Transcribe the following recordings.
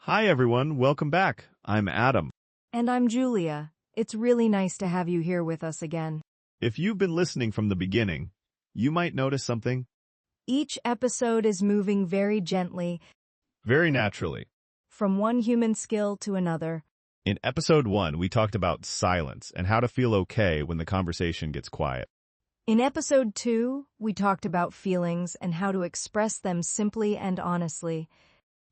Hi everyone, welcome back. I'm Adam. And I'm Julia. It's really nice to have you here with us again. If you've been listening from the beginning, you might notice something Each episode is moving very gently very naturally. from one human skill to another. In episode 1, we talked about silence and how to feel okay when the conversation gets quiet. In episode 2, we talked about feelings and how to express them simply and honestly.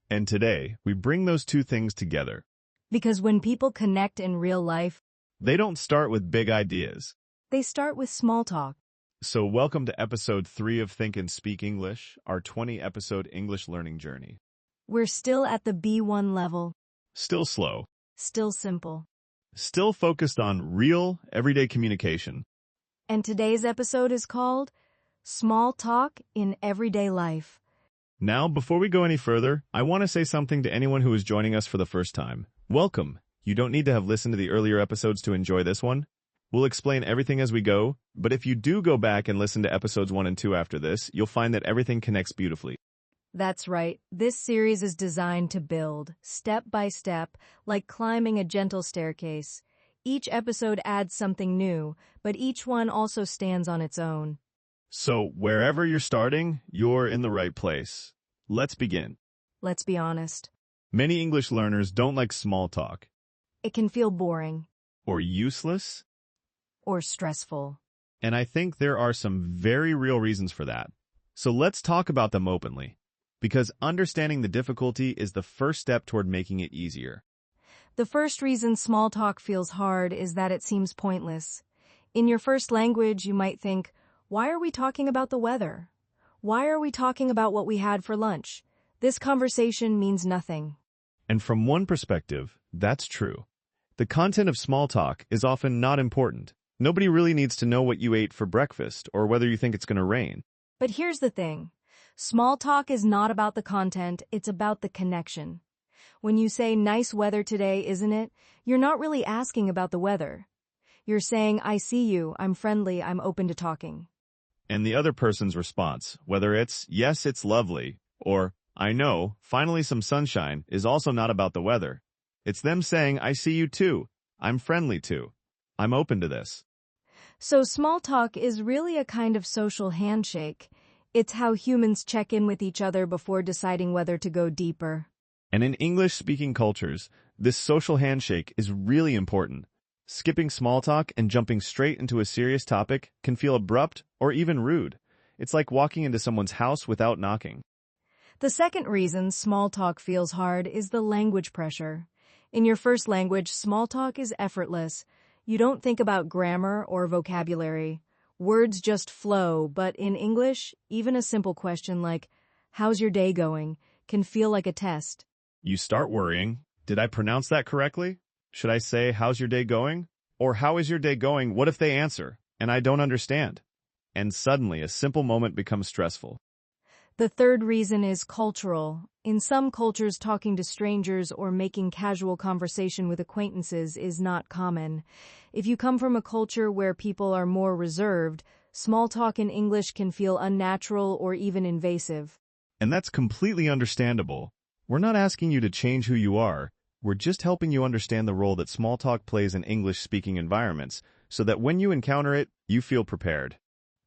And today, we bring those two things together. Because when people connect in real life, They don't start with big ideas. they start with small talk. So welcome to episode 3 of Think and Speak English, our 20-episode English learning journey. We're still at the B1 level, Still slow. still simple. Still focused on real, everyday communication. And today's episode is called Small Talk in Everyday Life. Now, before we go any further, I want to say something to anyone who is joining us for the first time. Welcome. You don't need to have listened to the earlier episodes to enjoy this one. We'll explain everything as we go, but if you do go back and listen to episodes 1 and 2 after this, you'll find that everything connects beautifully. That's right. This series is designed to build, step by step, like climbing a gentle staircase. Each episode adds something new, but each one also stands on its own. So, wherever you're starting, you're in the right place. Let's begin. Let's be honest. Many English learners don't like small talk. It can feel boring Or useless. or stressful. And I think there are some very real reasons for that. So let's talk about them openly. Because understanding the difficulty is the first step toward making it easier. The first reason small talk feels hard is that it seems pointless. In your first language, you might think, why are we talking about the weather? Why are we talking about what we had for lunch? This conversation means nothing. And from one perspective, that's true. The content of small talk is often not important. Nobody really needs to know what you ate for breakfast or whether you think it's going to rain. But here's the thing. Small talk is not about the content, it's about the connection. When you say, nice weather today, isn't it? You're not really asking about the weather. You're saying, I see you, I'm friendly, I'm open to talking. And the other person's response, whether it's, yes, it's lovely, or, I know, finally some sunshine, is also not about the weather. It's them saying, I see you too, I'm friendly too, I'm open to this. So small talk is really a kind of social handshake. It's how humans check in with each other before deciding whether to go deeper. And in English-speaking cultures, this social handshake is really important. Skipping small talk and jumping straight into a serious topic can feel abrupt or even rude. It's like walking into someone's house without knocking. The second reason small talk feels hard is the language pressure. In your first language, small talk is effortless. You don't think about grammar or vocabulary. Words just flow, but in English, even a simple question like, how's your day going, can feel like a test. You start worrying, did I pronounce that correctly? Should I say, how's your day going? Or how is your day going? What if they answer, and I don't understand? And suddenly, a simple moment becomes stressful. The third reason is cultural. In some cultures, talking to strangers or making casual conversation with acquaintances is not common. If you come from a culture where people are more reserved, small talk in English can feel unnatural or even invasive. And that's completely understandable. We're not asking you to change who you are. We're just helping you understand the role that small talk plays in English-speaking environments, so that when you encounter it, you feel prepared.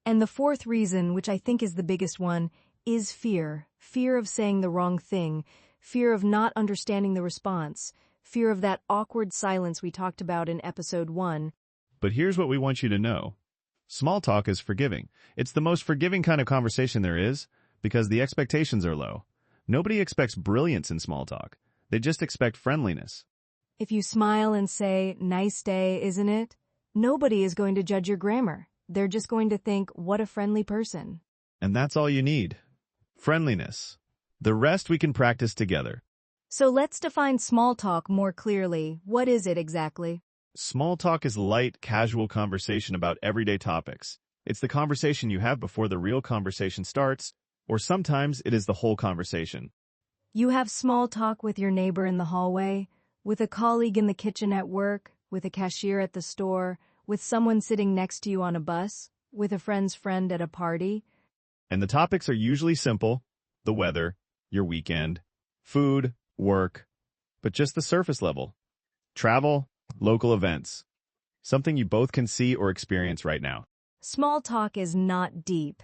And the fourth reason, which I think is the biggest one, is fear. Fear of saying the wrong thing, fear of not understanding the response, fear of that awkward silence we talked about in episode 1. But here's what we want you to know. Small talk is forgiving. It's the most forgiving kind of conversation there is, because the expectations are low. Nobody expects brilliance in small talk. They just expect friendliness. If you smile and say, nice day, isn't it? Nobody is going to judge your grammar. They're just going to think, what a friendly person. And that's all you need. Friendliness. The rest we can practice together. So let's define small talk more clearly. What is it exactly? Small talk is light, casual conversation about everyday topics. It's the conversation you have before the real conversation starts, or sometimes it is the whole conversation. You have small talk with your neighbor in the hallway, with a colleague in the kitchen at work, with a cashier at the store, with someone sitting next to you on a bus, with a friend's friend at a party. And the topics are usually simple: the weather, your weekend, food, work, but just the surface level. Travel, local events. Something you both can see or experience right now. Small talk is not deep.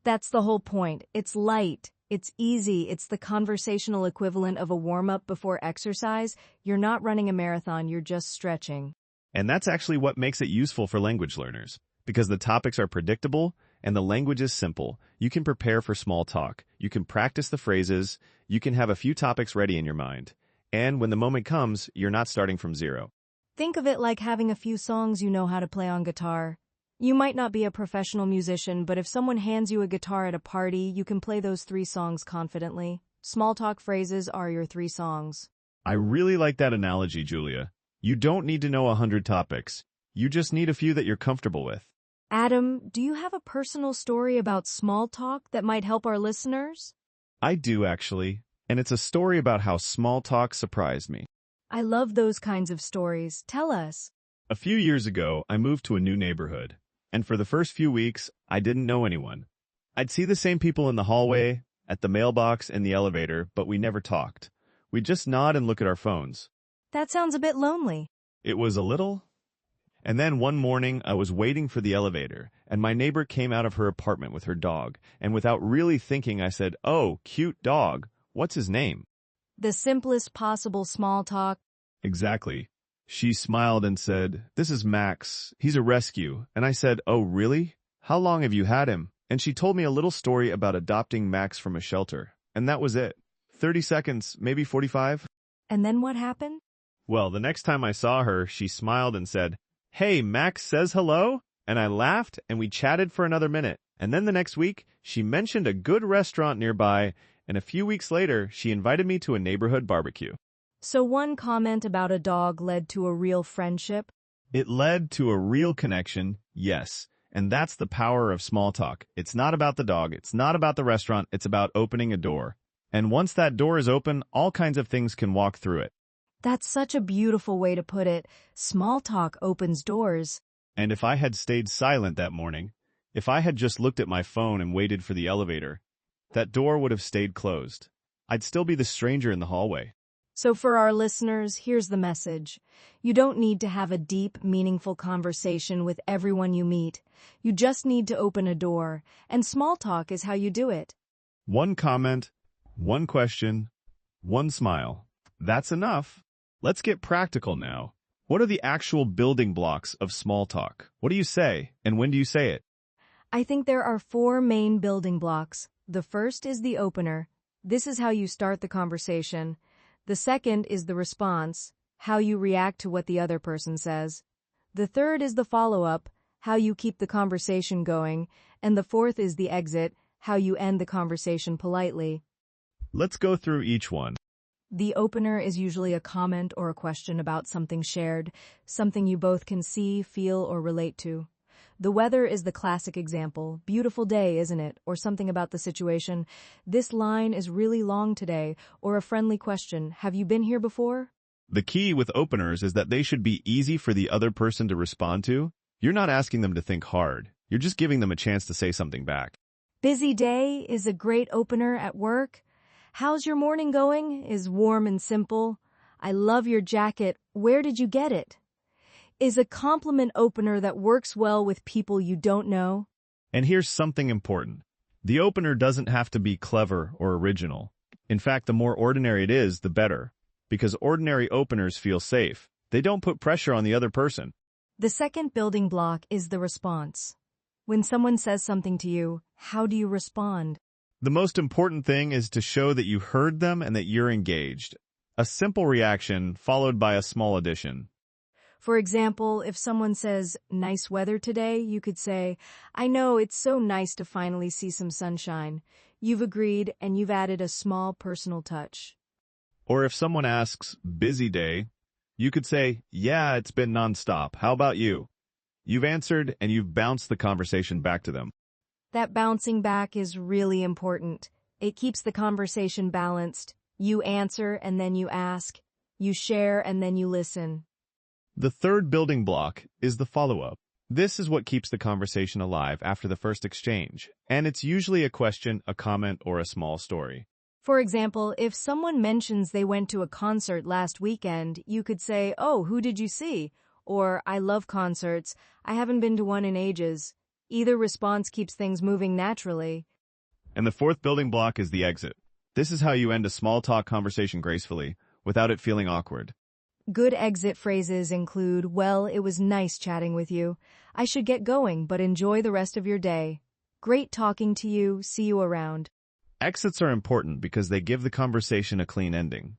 That's the whole point. It's light. It's easy. It's the conversational equivalent of a warm-up before exercise. You're not running a marathon, you're just stretching. And that's actually what makes it useful for language learners. Because the topics are predictable and the language is simple, you can prepare for small talk. You can practice the phrases. You can have a few topics ready in your mind. And when the moment comes, you're not starting from zero. Think of it like having a few songs you know how to play on guitar. You might not be a professional musician, but if someone hands you a guitar at a party, you can play those 3 songs confidently. Small talk phrases are your 3 songs. I really like that analogy, Julia. You don't need to know 100 topics. You just need a few that you're comfortable with. Adam, do you have a personal story about small talk that might help our listeners? I do, actually. And it's a story about how small talk surprised me. I love those kinds of stories. Tell us. A few years ago, I moved to a new neighborhood. And for the first few weeks, I didn't know anyone. I'd see the same people in the hallway, at the mailbox, and the elevator, but we never talked. We'd just nod and look at our phones. That sounds a bit lonely. It was a little. And then one morning, I was waiting for the elevator, and my neighbor came out of her apartment with her dog. And without really thinking, I said, "Oh, cute dog. What's his name?" The simplest possible small talk. Exactly. She smiled and said, "This is Max. He's a rescue." And I said, "Oh, really? How long have you had him?" And she told me a little story about adopting Max from a shelter. And that was it. 30 seconds, maybe 45. And then what happened? Well, the next time I saw her, she smiled and said, "Hey, Max says hello?" And I laughed and we chatted for another minute. And then the next week, she mentioned a good restaurant nearby. And a few weeks later, she invited me to a neighborhood barbecue. So one comment about a dog led to a real friendship? It led to a real connection, yes. And that's the power of small talk. It's not about the dog. It's not about the restaurant. It's about opening a door. And once that door is open, all kinds of things can walk through it. That's such a beautiful way to put it. Small talk opens doors. And if I had stayed silent that morning, if I had just looked at my phone and waited for the elevator, that door would have stayed closed. I'd still be the stranger in the hallway. So for our listeners, here's the message. You don't need to have a deep, meaningful conversation with everyone you meet. You just need to open a door, and small talk is how you do it. One comment, one question, one smile. That's enough. Let's get practical now. What are the actual building blocks of small talk? What do you say, and when do you say it? I think there are 4 main building blocks. The first is the opener. This is how you start the conversation. The second is the response, how you react to what the other person says. The third is the follow-up, how you keep the conversation going. And the fourth is the exit, how you end the conversation politely. Let's go through each one. The opener is usually a comment or a question about something shared, something you both can see, feel, or relate to. The weather is the classic example. Beautiful day, isn't it? Or something about the situation. This line is really long today. Or a friendly question. Have you been here before? The key with openers is that they should be easy for the other person to respond to. You're not asking them to think hard. You're just giving them a chance to say something back. Busy day is a great opener at work. How's your morning going? Is warm and simple. I love your jacket. Where did you get it? Is a compliment opener that works well with people you don't know. And here's something important. The opener doesn't have to be clever or original. In fact, the more ordinary it is, the better. Because ordinary openers feel safe. They don't put pressure on the other person. The second building block is the response. When someone says something to you, how do you respond? The most important thing is to show that you heard them and that you're engaged. A simple reaction followed by a small addition. For example, if someone says, "Nice weather today," you could say, "I know, it's so nice to finally see some sunshine." You've agreed and you've added a small personal touch. Or if someone asks, "Busy day," you could say, "Yeah, it's been nonstop. How about you?" You've answered and you've bounced the conversation back to them. That bouncing back is really important. It keeps the conversation balanced. You answer and then you ask. You share and then you listen. The third building block is the follow-up. This is what keeps the conversation alive after the first exchange, and it's usually a question, a comment, or a small story. For example, if someone mentions they went to a concert last weekend, you could say, "Oh, who did you see?" Or, "I love concerts. I haven't been to one in ages." Either response keeps things moving naturally. And the fourth building block is the exit. This is how you end a small talk conversation gracefully, without it feeling awkward. Good exit phrases include, "Well, it was nice chatting with you. I should get going, but enjoy the rest of your day. Great talking to you. See you around." Exits are important because they give the conversation a clean ending.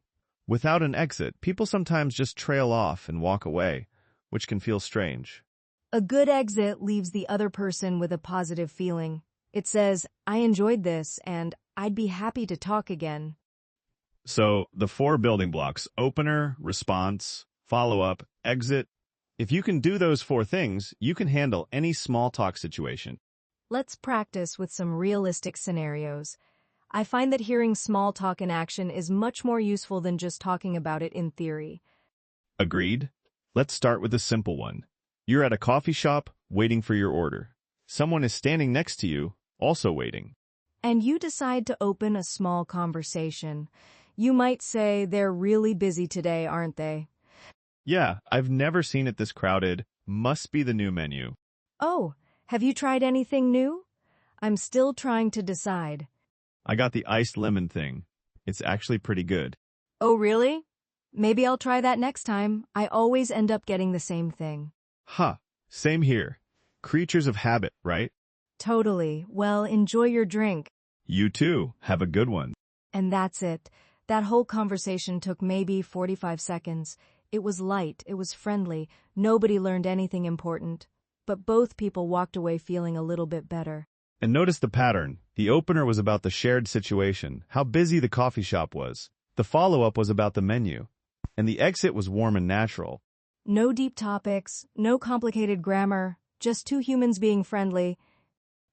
Without an exit, people sometimes just trail off and walk away, which can feel strange. A good exit leaves the other person with a positive feeling. It says, "I enjoyed this," and "I'd be happy to talk again." So, the four building blocks, opener, response, follow-up, exit. If you can do those four things, you can handle any small talk situation. Let's practice with some realistic scenarios. I find that hearing small talk in action is much more useful than just talking about it in theory. Agreed? Let's start with a simple one. You're at a coffee shop, waiting for your order. Someone is standing next to you, also waiting. And you decide to open a small conversation. You might say, "They're really busy today, aren't they?" Yeah, I've never seen it this crowded. Must be the new menu. "Oh, have you tried anything new?" "I'm still trying to decide." I got the iced lemon thing. It's actually pretty good. "Oh, really? Maybe I'll try that next time." I always end up getting the same thing. Same here. Creatures of habit, right? Totally. Well, enjoy your drink. You too. Have a good one. And that's it. That whole conversation took maybe 45 seconds. It was light, it was friendly, nobody learned anything important. But both people walked away feeling a little bit better. And notice the pattern. The opener was about the shared situation, how busy the coffee shop was. The follow-up was about the menu. And the exit was warm and natural. No deep topics, no complicated grammar, just two humans being friendly.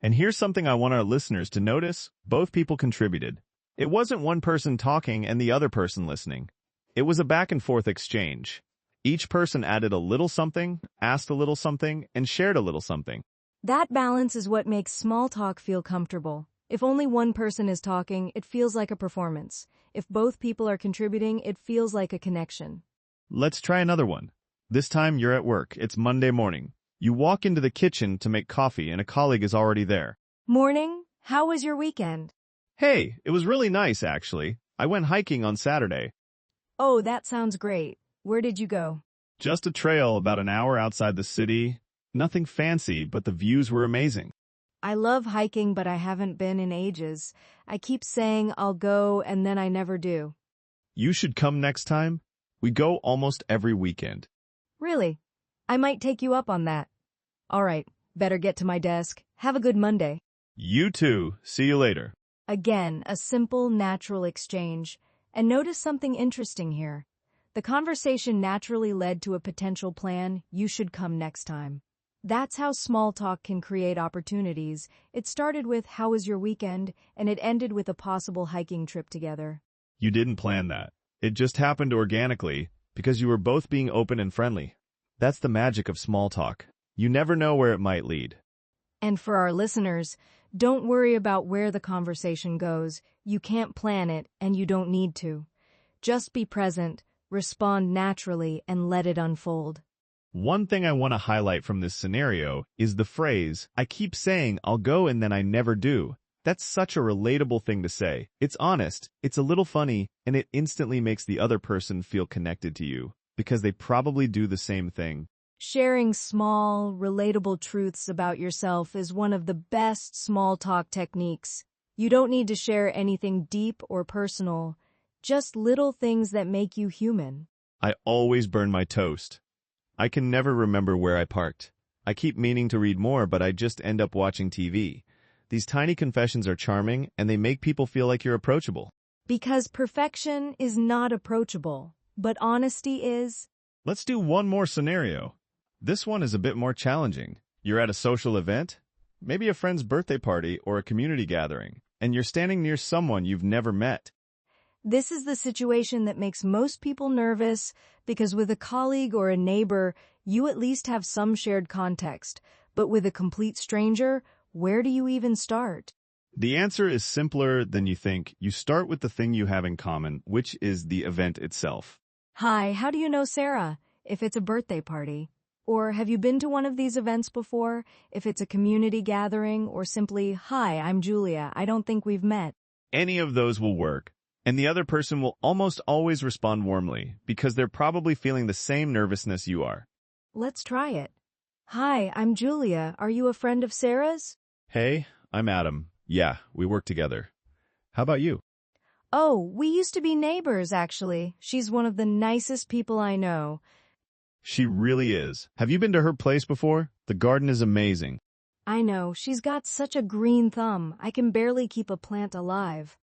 And here's something I want our listeners to notice. Both people contributed. It wasn't one person talking and the other person listening. It was a back-and-forth exchange. Each person added a little something, asked a little something, and shared a little something. That balance is what makes small talk feel comfortable. If only one person is talking, it feels like a performance. If both people are contributing, it feels like a connection. Let's try another one. This time you're at work. It's Monday morning. You walk into the kitchen to make coffee and a colleague is already there. "Morning. How was your weekend?" Hey, it was really nice, actually. I went hiking on Saturday. "Oh, that sounds great. Where did you go?" Just a trail about an hour outside the city. Nothing fancy, but the views were amazing. "I love hiking, but I haven't been in ages. I keep saying I'll go, and then I never do." You should come next time. We go almost every weekend. "Really? I might take you up on that." "All right, better get to my desk. Have a good Monday." You too. See you later. Again, a simple, natural exchange. And notice something interesting here. The conversation naturally led to a potential plan, "You should come next time." That's how small talk can create opportunities. It started with, "How was your weekend?" and it ended with a possible hiking trip together. You didn't plan that. It just happened organically because you were both being open and friendly. That's the magic of small talk. You never know where it might lead. And for our listeners, don't worry about where the conversation goes. You can't plan it, and you don't need to. Just be present, respond naturally, and let it unfold. One thing I want to highlight from this scenario is the phrase, "I keep saying I'll go and then I never do." That's such a relatable thing to say. It's honest, it's a little funny, and it instantly makes the other person feel connected to you, because they probably do the same thing. Sharing small, relatable truths about yourself is one of the best small talk techniques. You don't need to share anything deep or personal, just little things that make you human. I always burn my toast. I can never remember where I parked. I keep meaning to read more, but I just end up watching TV. These tiny confessions are charming, and they make people feel like you're approachable. Because perfection is not approachable, but honesty is. Let's do one more scenario. This one is a bit more challenging. You're at a social event, maybe a friend's birthday party or a community gathering, and you're standing near someone you've never met. This is the situation that makes most people nervous because with a colleague or a neighbor, you at least have some shared context. But with a complete stranger, where do you even start? The answer is simpler than you think. You start with the thing you have in common, which is the event itself. Hi, how do you know Sarah? If it's a birthday party. Or have you been to one of these events before? If it's a community gathering, or simply, hi, I'm Julia, I don't think we've met. Any of those will work, and the other person will almost always respond warmly because they're probably feeling the same nervousness you are. Let's try it. Hi, I'm Julia. Are you a friend of Sarah's? Hey, I'm Adam. Yeah, we work together. How about you? Oh, we used to be neighbors, actually. She's one of the nicest people I know. She really is. Have you been to her place before? The garden is amazing. I know, she's got such a green thumb. I can barely keep a plant alive.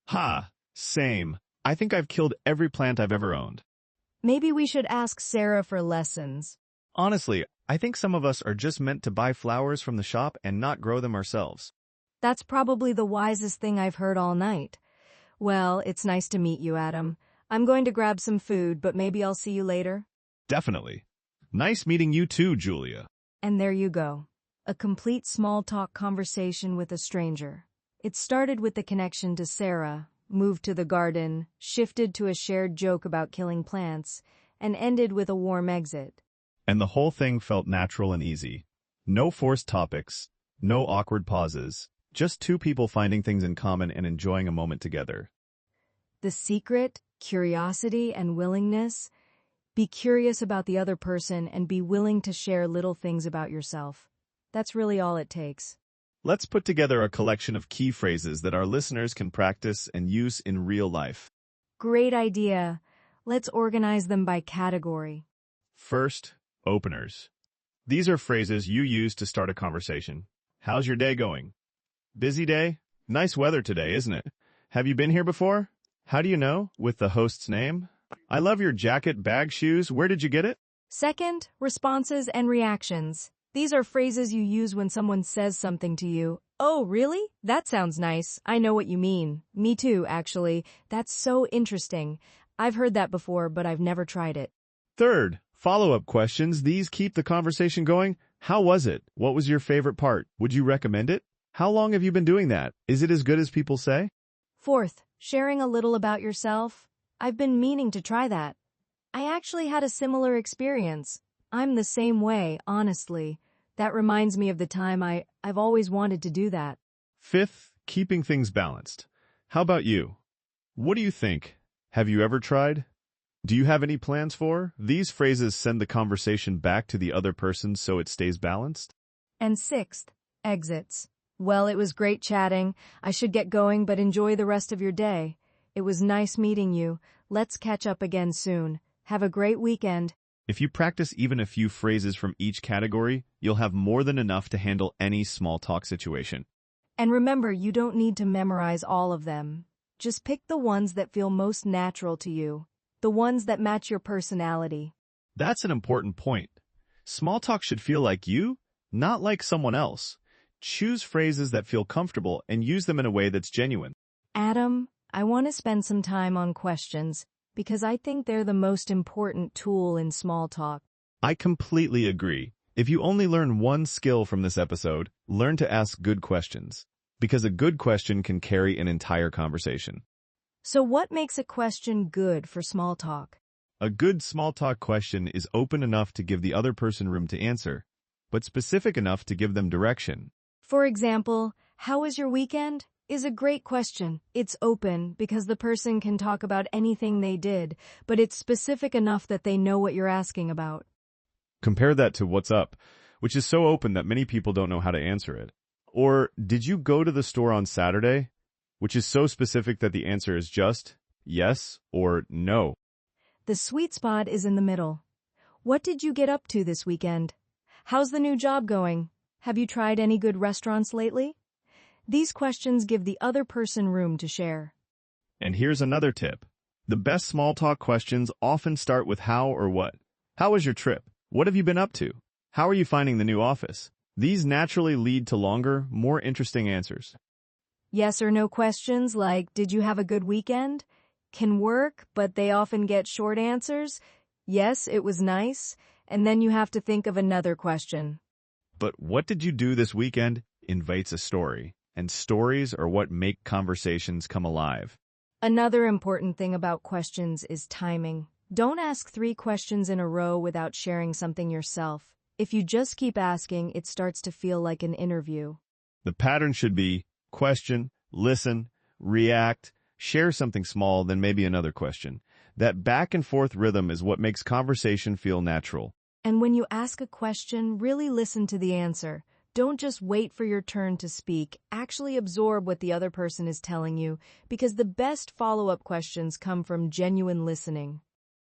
Ha! Same. I think I've killed every plant I've ever owned. Maybe we should ask Sarah for lessons. Honestly, I think some of us are just meant to buy flowers from the shop and not grow them ourselves. That's probably the wisest thing I've heard all night. Well, it's nice to meet you, Adam. I'm going to grab some food, but maybe I'll see you later. Definitely. Nice meeting you too, Julia. And there you go. A complete small talk conversation with a stranger. It started with the connection to Sarah, moved to the garden, shifted to a shared joke about killing plants, and ended with a warm exit. And the whole thing felt natural and easy. No forced topics, no awkward pauses, just two people finding things in common and enjoying a moment together. The secret, curiosity, and willingness. Be curious about the other person and be willing to share little things about yourself. That's really all it takes. Let's put together a collection of key phrases that our listeners can practice and use in real life. Great idea. Let's organize them by category. First, openers. These are phrases you use to start a conversation. How's your day going? Busy day? Nice weather today, isn't it? Have you been here before? How do you know? With the host's name? I love your jacket, bag, shoes. Where did you get it? Second, responses and reactions. These are phrases you use when someone says something to you. Oh, really? That sounds nice. I know what you mean. Me too, actually. That's so interesting. I've heard that before, but I've never tried it. Third, follow-up questions. These keep the conversation going. How was it? What was your favorite part? Would you recommend it? How long have you been doing that? Is it as good as people say? Fourth, sharing a little about yourself. I've been meaning to try that. I actually had a similar experience. I'm the same way, honestly. That reminds me of the time I've always wanted to do that. Fifth, keeping things balanced. How about you? What do you think? Have you ever tried? Do you have any plans for? These phrases send the conversation back to the other person so it stays balanced. And sixth, exits. Well, it was great chatting. I should get going, but enjoy the rest of your day. It was nice meeting you. Let's catch up again soon. Have a great weekend. If you practice even a few phrases from each category, you'll have more than enough to handle any small talk situation. And remember, you don't need to memorize all of them. Just pick the ones that feel most natural to you, the ones that match your personality. That's an important point. Small talk should feel like you, not like someone else. Choose phrases that feel comfortable and use them in a way that's genuine. Adam, I want to spend some time on questions because I think they're the most important tool in small talk. I completely agree. If you only learn one skill from this episode, learn to ask good questions, because a good question can carry an entire conversation. So what makes a question good for small talk? A good small talk question is open enough to give the other person room to answer, but specific enough to give them direction. For example, how was your weekend? Is a great question. It's open because the person can talk about anything they did, but it's specific enough that they know what you're asking about. Compare that to what's up, which is so open that many people don't know how to answer it. Or, did you go to the store on Saturday? Which is so specific that the answer is just yes or no. The sweet spot is in the middle. What did you get up to this weekend? How's the new job going? Have you tried any good restaurants lately? These questions give the other person room to share. And here's another tip. The best small talk questions often start with how or what. How was your trip? What have you been up to? How are you finding the new office? These naturally lead to longer, more interesting answers. Yes or no questions like, did you have a good weekend? Can work, but they often get short answers. Yes, it was nice. And then you have to think of another question. But what did you do this weekend? Invites a story. and stories are what make conversations come alive. Another important thing about questions is timing. Don't ask 3 questions in a row without sharing something yourself. If you just keep asking, it starts to feel like an interview. The pattern should be question, listen, react, share something small, then maybe another question. That back and forth rhythm is what makes conversation feel natural. And when you ask a question, really listen to the answer. Don't just wait for your turn to speak. Actually absorb what the other person is telling you, because the best follow-up questions come from genuine listening.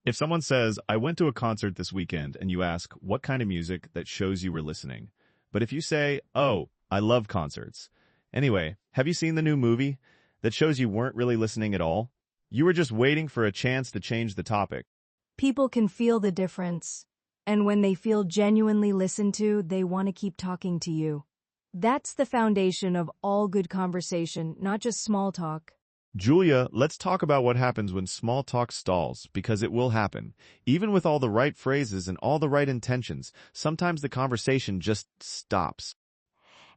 If someone says, I went to a concert this weekend, and you ask, what kind of music, that shows you were listening. But if you say, oh, I love concerts. Anyway, have you seen the new movie? That shows you weren't really listening at all. You were just waiting for a chance to change the topic. People can feel the difference. And when they feel genuinely listened to, they want to keep talking to you. That's the foundation of all good conversation, not just small talk. Julia, let's talk about what happens when small talk stalls, because it will happen. Even with all the right phrases and all the right intentions, sometimes the conversation just stops.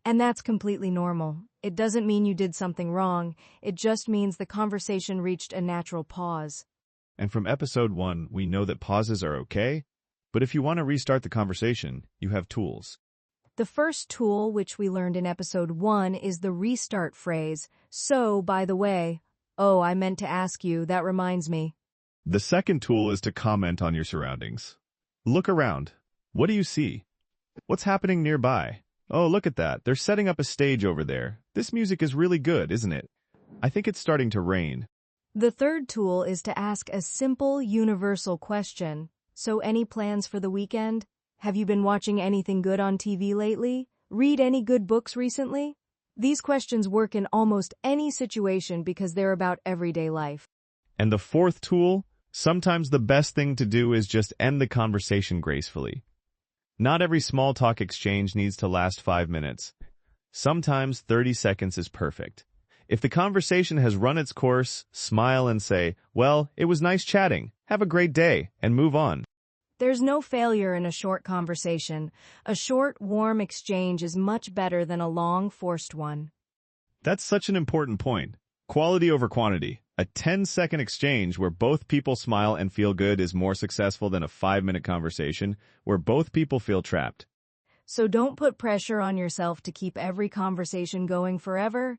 And that's completely normal. It doesn't mean you did something wrong. It just means the conversation reached a natural pause. And from episode 1, we know that pauses are okay. But if you want to restart the conversation, you have tools. The first tool, which we learned in episode 1, is the restart phrase. So, by the way, oh, I meant to ask you, that reminds me. The second tool is to comment on your surroundings. Look around. What do you see? What's happening nearby? Oh, look at that. They're setting up a stage over there. This music is really good, isn't it? I think it's starting to rain. The third tool is to ask a simple, universal question. So, any plans for the weekend? Have you been watching anything good on TV lately? Read any good books recently? These questions work in almost any situation because they're about everyday life. And the fourth tool, sometimes the best thing to do is just end the conversation gracefully. Not every small talk exchange needs to last 5 minutes. Sometimes 30 seconds is perfect. If the conversation has run its course, smile and say, well, it was nice chatting. Have a great day, and move on. There's no failure in a short conversation. A short, warm exchange is much better than a long, forced one. That's such an important point. Quality over quantity. A 10-second exchange where both people smile and feel good is more successful than a 5-minute conversation where both people feel trapped. So don't put pressure on yourself to keep every conversation going forever.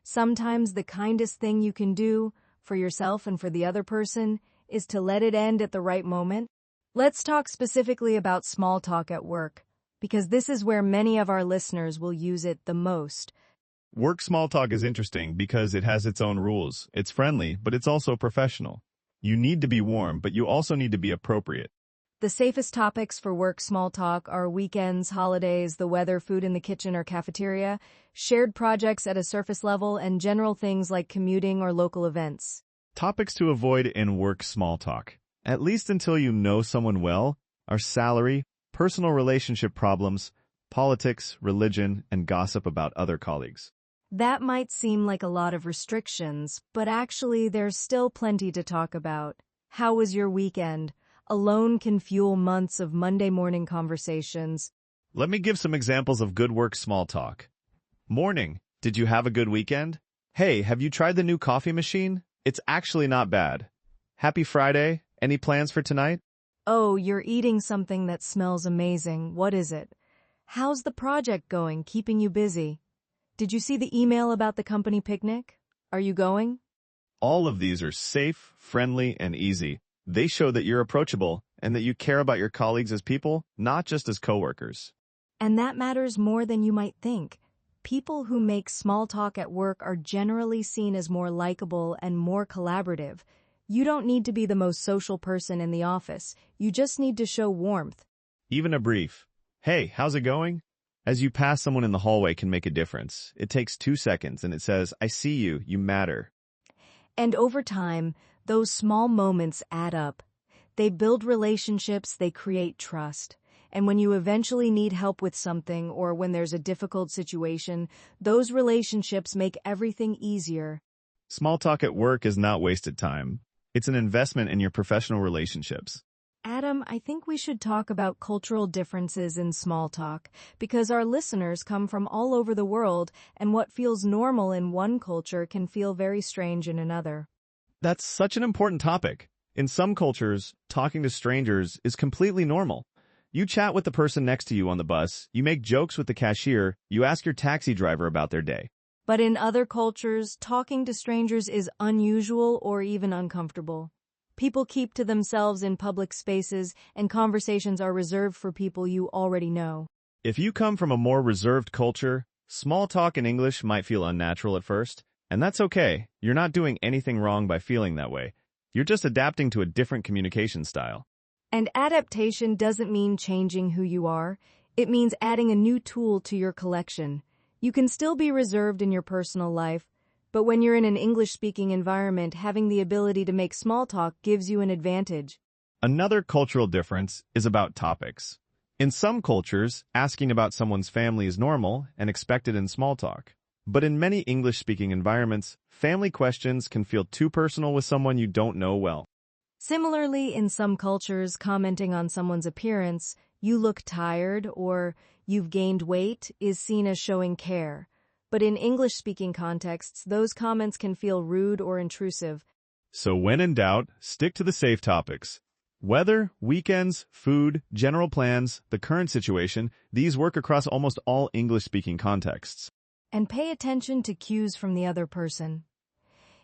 Sometimes the kindest thing you can do for yourself and for the other person is to let it end at the right moment. Let's talk specifically about small talk at work, because this is where many of our listeners will use it the most. Work small talk is interesting because it has its own rules. It's friendly, but it's also professional. You need to be warm, but you also need to be appropriate. The safest topics for work small talk are weekends, holidays, the weather, food in the kitchen or cafeteria, shared projects at a surface level, and general things like commuting or local events. Topics to avoid in work small talk, at least until you know someone well, are salary, personal relationship problems, politics, religion, and gossip about other colleagues. That might seem like a lot of restrictions, but actually there's still plenty to talk about. How was your weekend? Alone can fuel months of Monday morning conversations. Let me give some examples of good work small talk. Morning. Did you have a good weekend? Hey, have you tried the new coffee machine? It's actually not bad. Happy Friday. Any plans for tonight? Oh, you're eating something that smells amazing. What is it? How's the project going, keeping you busy? Did you see the email about the company picnic? Are you going? All of these are safe, friendly, and easy. They show that you're approachable and that you care about your colleagues as people, not just as coworkers. And that matters more than you might think. People who make small talk at work are generally seen as more likable and more collaborative. You don't need to be the most social person in the office. You just need to show warmth. Even a brief, hey, how's it going? As you pass someone in the hallway can make a difference. It takes 2 seconds and it says, I see you, you matter. And over time, those small moments add up. They build relationships, they create trust. And when you eventually need help with something or when there's a difficult situation, those relationships make everything easier. Small talk at work is not wasted time. It's an investment in your professional relationships. Adam, I think we should talk about cultural differences in small talk because our listeners come from all over the world and what feels normal in one culture can feel very strange in another. That's such an important topic. In some cultures, talking to strangers is completely normal. You chat with the person next to you on the bus, you make jokes with the cashier, you ask your taxi driver about their day. But in other cultures, talking to strangers is unusual or even uncomfortable. People keep to themselves in public spaces, and conversations are reserved for people you already know. If you come from a more reserved culture, small talk in English might feel unnatural at first, and that's okay. You're not doing anything wrong by feeling that way. You're just adapting to a different communication style. And adaptation doesn't mean changing who you are. It means adding a new tool to your collection. You can still be reserved in your personal life, but when you're in an English-speaking environment, having the ability to make small talk gives you an advantage. Another cultural difference is about topics. In some cultures, asking about someone's family is normal and expected in small talk. But in many English-speaking environments, family questions can feel too personal with someone you don't know well. Similarly, in some cultures, commenting on someone's appearance, "You look tired," or "You've gained weight," is seen as showing care. But in English-speaking contexts, those comments can feel rude or intrusive. So when in doubt, stick to the safe topics. Weather, weekends, food, general plans, the current situation, these work across almost all English-speaking contexts. And pay attention to cues from the other person.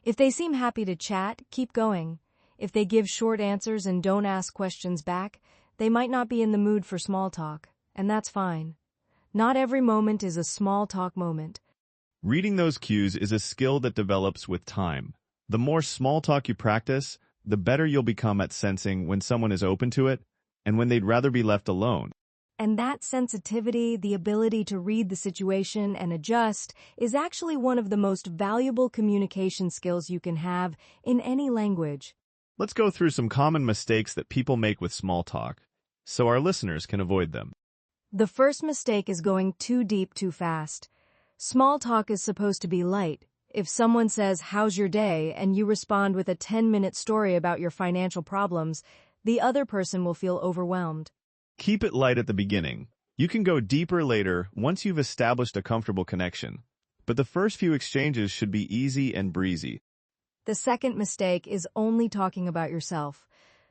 If they seem happy to chat, keep going. If they give short answers and don't ask questions back, they might not be in the mood for small talk, and that's fine. Not every moment is a small talk moment. Reading those cues is a skill that develops with time. The more small talk you practice, the better you'll become at sensing when someone is open to it and when they'd rather be left alone. And that sensitivity, the ability to read the situation and adjust, is actually one of the most valuable communication skills you can have in any language. Let's go through some common mistakes that people make with small talk, so our listeners can avoid them. The first mistake is going too deep too fast. Small talk is supposed to be light. If someone says, "How's your day?" and you respond with a 10-minute story about your financial problems, the other person will feel overwhelmed. Keep it light at the beginning. You can go deeper later once you've established a comfortable connection. But the first few exchanges should be easy and breezy. The second mistake is only talking about yourself.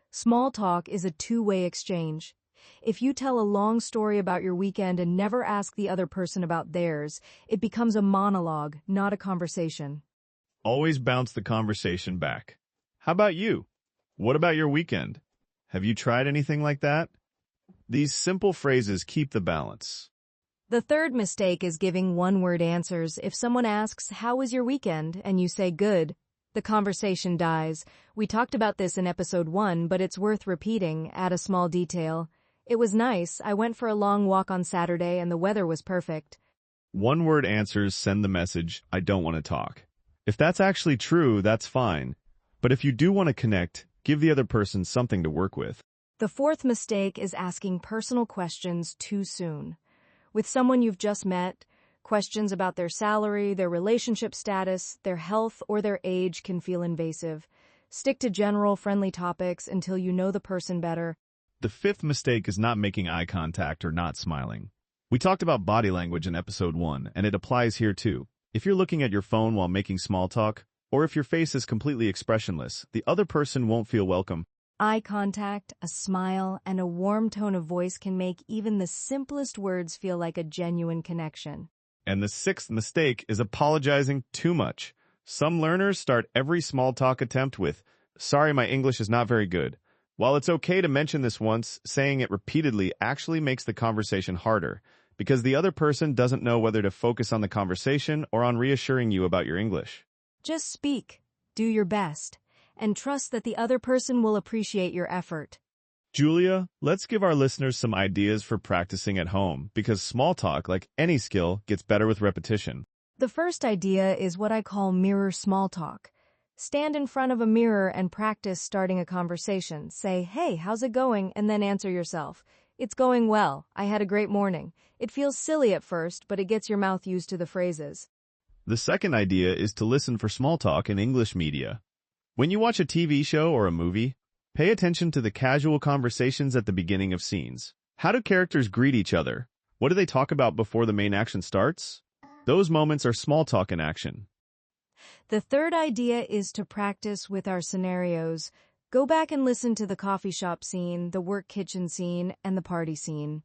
Small talk is a two-way exchange. If you tell a long story about your weekend and never ask the other person about theirs, it becomes a monologue, not a conversation. Always bounce the conversation back. How about you? What about your weekend? Have you tried anything like that? These simple phrases keep the balance. The third mistake is giving one-word answers. If someone asks, "How was your weekend?" and you say, "Good," the conversation dies. We talked about this in episode 1, but it's worth repeating. Add a small detail. "It was nice. I went for a long walk on Saturday and the weather was perfect." One-word answers send the message, "I don't want to talk." If that's actually true, that's fine. But if you do want to connect, give the other person something to work with. The fourth mistake is asking personal questions too soon. With someone you've just met, questions about their salary, their relationship status, their health, or their age can feel invasive. Stick to general, friendly topics until you know the person better. The fifth mistake is not making eye contact or not smiling. We talked about body language in episode 1, and it applies here too. If you're looking at your phone while making small talk, or if your face is completely expressionless, the other person won't feel welcome. Eye contact, a smile, and a warm tone of voice can make even the simplest words feel like a genuine connection. And the sixth mistake is apologizing too much. Some learners start every small talk attempt with, "Sorry, my English is not very good." While it's okay to mention this once, saying it repeatedly actually makes the conversation harder, because the other person doesn't know whether to focus on the conversation or on reassuring you about your English. Just speak, do your best, and trust that the other person will appreciate your effort. Julia, let's give our listeners some ideas for practicing at home, because small talk, like any skill, gets better with repetition. The first idea is what I call mirror small talk. Stand in front of a mirror and practice starting a conversation. Say, "Hey, how's it going?" and then answer yourself. "It's going well. I had a great morning." It feels silly at first, but it gets your mouth used to the phrases. The second idea is to listen for small talk in English media. When you watch a TV show or a movie, Pay attention to the casual conversations at the beginning of scenes. How do characters greet each other? What do they talk about before the main action starts? Those moments are small talk in action. The third idea is to practice with our scenarios. Go back and listen to the coffee shop scene, the work kitchen scene, and the party scene.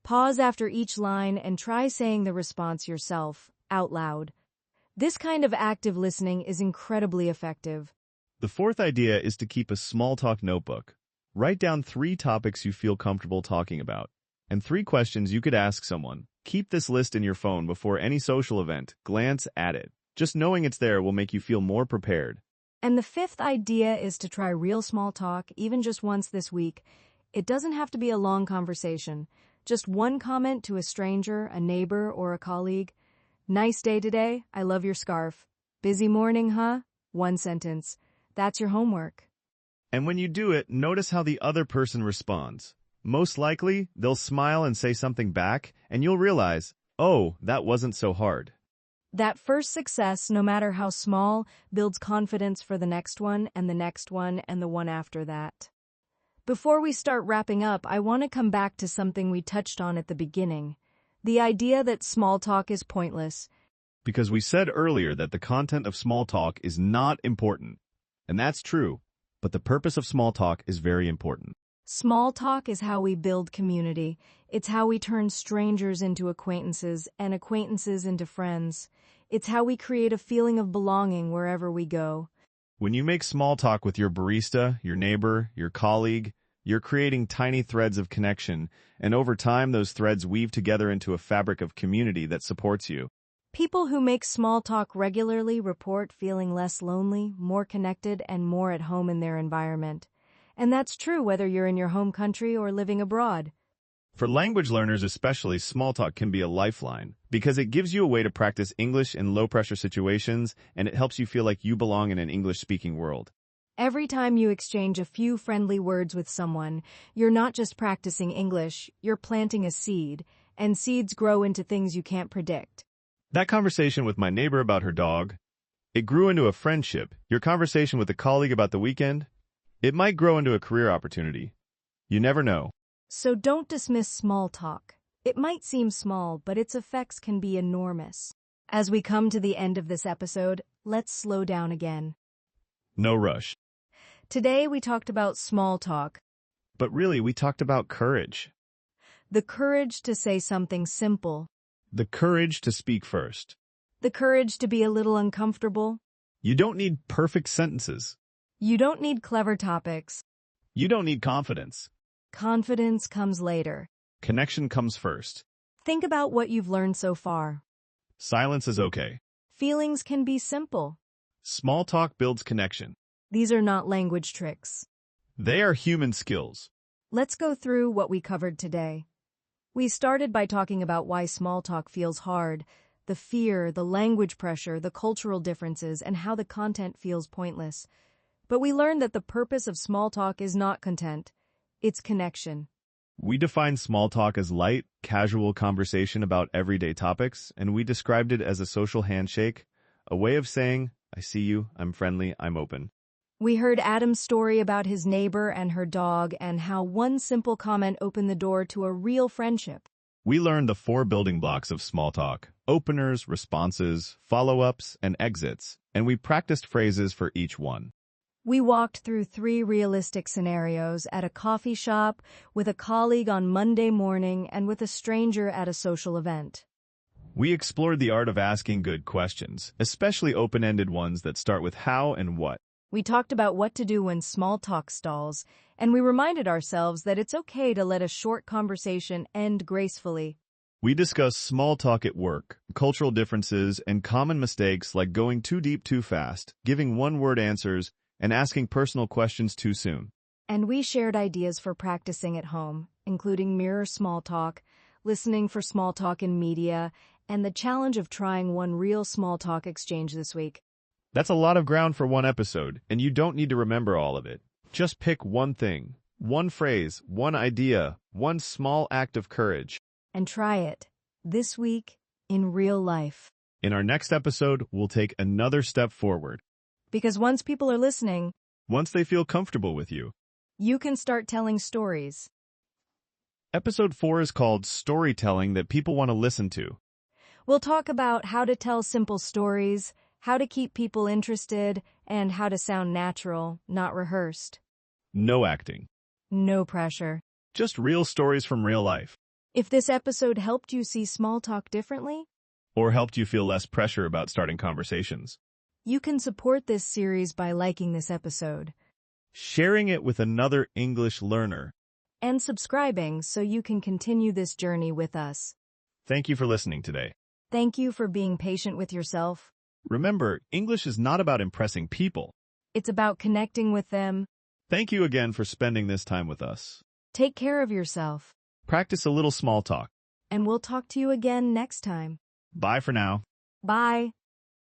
Pause after each line and try saying the response yourself, out loud. This kind of active listening is incredibly effective. The fourth idea is to keep a small talk notebook. Write down 3 topics you feel comfortable talking about, and 3 questions you could ask someone. Keep this list in your phone before any social event. Glance at it. Just knowing it's there will make you feel more prepared. And the fifth idea is to try real small talk, even just once this week. It doesn't have to be a long conversation. Just one comment to a stranger, a neighbor, or a colleague. Nice day today. I love your scarf. Busy morning, huh? One sentence. That's your homework. And when you do it, notice how the other person responds. Most likely, they'll smile and say something back, and you'll realize, oh, that wasn't so hard. That first success, no matter how small, builds confidence for the next one and the next one and the one after that. Before we start wrapping up, I want to come back to something we touched on at the beginning. The idea that small talk is pointless. Because we said earlier that the content of small talk is not important. And that's true, but the purpose of small talk is very important. Small talk is how we build community. It's how we turn strangers into acquaintances and acquaintances into friends. It's how we create a feeling of belonging wherever we go. When you make small talk with your barista, your neighbor, your colleague, you're creating tiny threads of connection, and over time those threads weave together into a fabric of community that supports you. People who make small talk regularly report feeling less lonely, more connected, and more at home in their environment. And that's true whether you're in your home country or living abroad. For language learners especially, small talk can be a lifeline because it gives you a way to practice English in low-pressure situations, and it helps you feel like you belong in an English-speaking world. Every time you exchange a few friendly words with someone, you're not just practicing English, you're planting a seed, and seeds grow into things you can't predict. That conversation with my neighbor about her dog, it grew into a friendship. Your conversation with a colleague about the weekend, it might grow into a career opportunity. You never know. So don't dismiss small talk. It might seem small, but its effects can be enormous. As we come to the end of this episode, let's slow down again. No rush. Today we talked about small talk. But really, we talked about courage. The courage to say something simple. The courage to speak first. The courage to be a little uncomfortable. You don't need perfect sentences. You don't need clever topics. You don't need confidence. Confidence comes later. Connection comes first. Think about what you've learned so far. Silence is okay. Feelings can be simple. Small talk builds connection. These are not language tricks. They are human skills. Let's go through what we covered today. We started by talking about why small talk feels hard, the fear, the language pressure, the cultural differences, and how the content feels pointless. But we learned that the purpose of small talk is not content. It's connection. We defined small talk as light, casual conversation about everyday topics, and we described it as a social handshake, a way of saying, I see you, I'm friendly, I'm open. We heard Adam's story about his neighbor and her dog and how one simple comment opened the door to a real friendship. We learned the 4 building blocks of small talk: openers, responses, follow-ups, and exits, and we practiced phrases for each one. We walked through 3 realistic scenarios at a coffee shop, with a colleague on Monday morning, and with a stranger at a social event. We explored the art of asking good questions, especially open-ended ones that start with how and what. We talked about what to do when small talk stalls, and we reminded ourselves that it's okay to let a short conversation end gracefully. We discussed small talk at work, cultural differences, and common mistakes like going too deep too fast, giving one-word answers, and asking personal questions too soon. And we shared ideas for practicing at home, including mirror small talk, listening for small talk in media, and the challenge of trying one real small talk exchange this week. That's a lot of ground for one episode, and you don't need to remember all of it. Just pick one thing, one phrase, one idea, one small act of courage. And try it, this week, in real life. In our next episode, we'll take another step forward. Because once people are listening, Once they feel comfortable with you, You can start telling stories. Episode 4 is called Storytelling That People Want to Listen to. We'll talk about how to tell simple stories, how to keep people interested, and how to sound natural, not rehearsed. No acting. No pressure. Just real stories from real life. If this episode helped you see small talk differently, Or helped you feel less pressure about starting conversations. you can support this series by liking this episode Sharing it with another English learner. and subscribing so you can continue this journey with us. Thank you for listening today. Thank you for being patient with yourself. Remember, English is not about impressing people. It's about connecting with them. Thank you again for spending this time with us. Take care of yourself, Practice a little small talk. and we'll talk to you again next time. Bye for now. Bye.